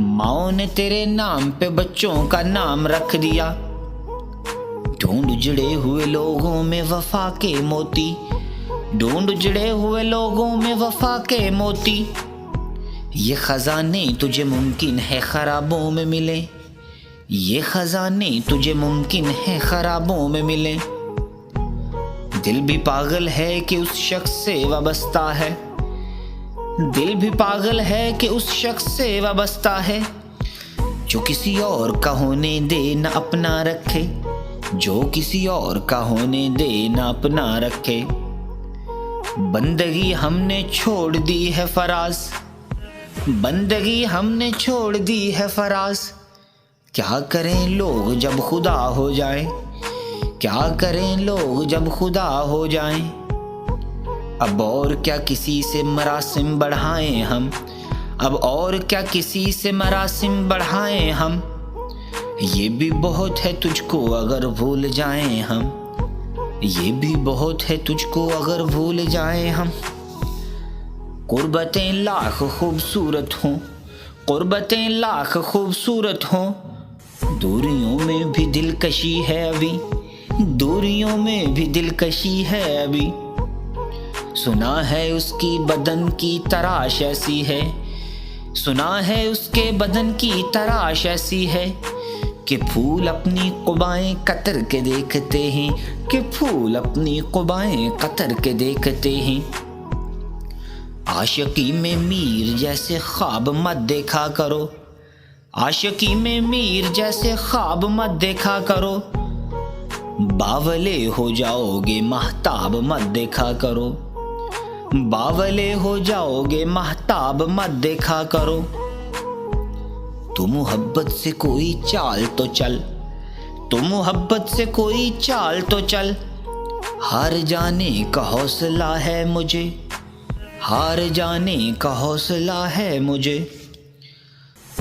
माओ ने तेरे नाम पे बच्चों का नाम रख दिया। ढूंढ उजड़े हुए लोगों में वफा के मोती, ढूंढ उजड़े हुए लोगों में वफा के मोती। ये खजाने तुझे मुमकिन है खराबों में मिले, ये खजाने तुझे मुमकिन है खराबों में मिले। दिल भी पागल है कि उस शख्स से वाबस्ता है, दिल भी पागल है कि उस शख्स से वाबस्ता है, जो किसी और का होने दे न अपना रखे, जो किसी और का होने दे न अपना रखे। बंदगी हमने छोड़ दी है फराज, बंदगी हमने छोड़ दी है फराज। क्या करें लोग जब खुदा हो जाए, क्या करें लोग जब खुदा हो जाएं। अब और क्या किसी से मरासिम बढ़ाएं हम, अब और क्या किसी से मरासिम बढ़ाएं हम। ये भी बहुत है तुझको अगर भूल जाएं हम, ये भी बहुत है तुझको अगर भूल जाएं हम। कुर्बतें लाख खूबसूरत हों, कुर्बतें लाख खूबसूरत हों, दूरियों में भी दिलकशी है अभी, दूरियों में भी दिलकशी है अभी। सुना है उसकी बदन की तराश ऐसी है, सुना है उसके बदन की तराश ऐसी है, कि फूल अपनी क़ुबाएं कतर के देखते हैं, कि फूल अपनी क़ुबाएं कतर के देखते हैं। आशिकी में मीर जैसे ख्वाब मत देखा करो, आशिकी में मीर जैसे ख्वाब मत देखा करो। बावले हो जाओगे महताब मत देखा करो, बावले हो जाओगे महताब मत देखा करो। तू मोहब्बत से कोई चाल तो चल, तू मोहब्बत से कोई चाल तो चल। हार जाने का हौसला है मुझे, हार जाने का हौसला है मुझे।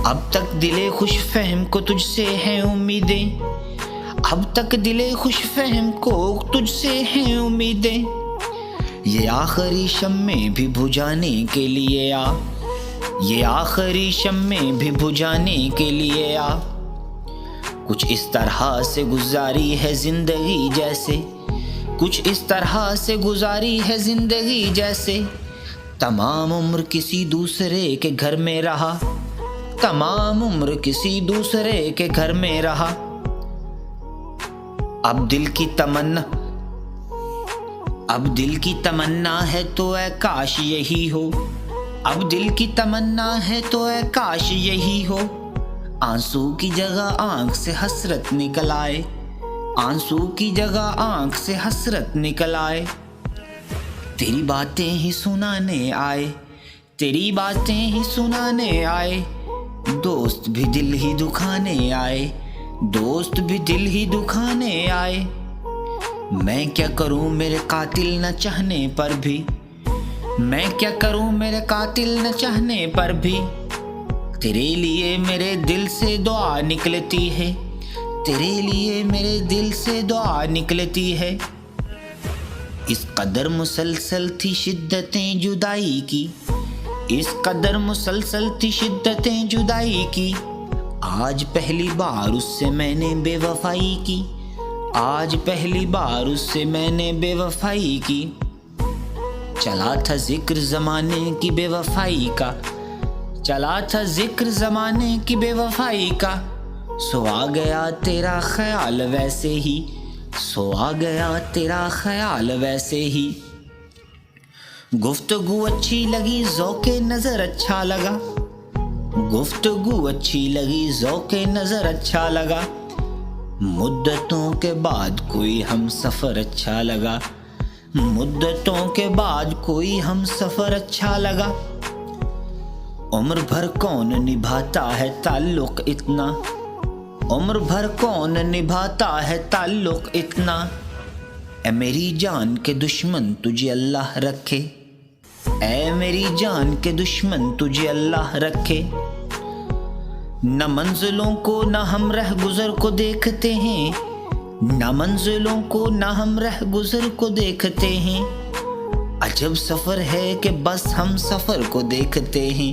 अब तक दिले खुश फहम को तुझसे हैं उम्मीदें, अब तक दिले खुश फहम को तुझसे हैं उम्मीदें। ये आखिरी शम्मे भी बुझाने के लिए आ, ये आखिरी शम्मे भी बुझाने के लिए आ। कुछ इस तरह से गुजारी है जिंदगी जैसे, कुछ इस तरह से गुजारी है जिंदगी जैसे। तमाम उम्र किसी दूसरे के घर में रहा, तमाम उम्र किसी दूसरे के घर में रहा। अब दिल की तमन्ना, अब दिल की तमन्ना है तो ऐ काश यही हो, अब दिल की तमन्ना है तो ऐ काश यही हो। आंसू की जगह आंख से हसरत निकल आए, आंसू की जगह आंख से हसरत निकल आए। तेरी बातें ही सुनाने आए, तेरी बातें ही सुनाने आए। दोस्त भी दिल ही दुखाने आए, दोस्त भी दिल ही दुखाने आए। मैं क्या करूं मेरे कातिल न चाहने पर भी, मैं क्या करूं मेरे कातिल न चाहने पर भी। तेरे लिए मेरे दिल से दुआ निकलती है, तेरे लिए मेरे दिल से दुआ निकलती है। इस कदर मुसलसल थी शिद्दतें जुदाई की, इस कदर मुसलसल थी शिद्दतें जुदाई की। आज पहली बार उससे मैंने बेवफाई की, आज पहली बार उससे मैंने बेवफाई की। चला था जिक्र ज़माने की बेवफाई का, चला था जिक्र ज़माने की बेवफाई का। सो आ गया तेरा ख्याल वैसे ही, सो आ गया तेरा ख्याल वैसे ही। गुफ्तगू अच्छी लगी ज़ौक़े नज़र अच्छा लगा, गुफ्तगू अच्छी लगी ज़ौक़े नज़र अच्छा लगा। मुद्दतों के बाद कोई हम सफ़र अच्छा लगा, मुद्दतों के बाद कोई हम सफ़र अच्छा लगा। उम्र भर कौन निभाता है ताल्लुक़ इतना, उम्र भर कौन निभाता है ताल्लुक़ इतना। ऐ मेरी जान के दुश्मन तुझे अल्लाह रखे, ऐ मेरी जान के दुश्मन तुझे अल्लाह रखे। न मंजिलों को न हम रह गुज़र को देखते हैं, न मंजिलों को न हम रह गुज़र को देखते हैं। अजब सफ़र है कि बस हम सफ़र को देखते हैं,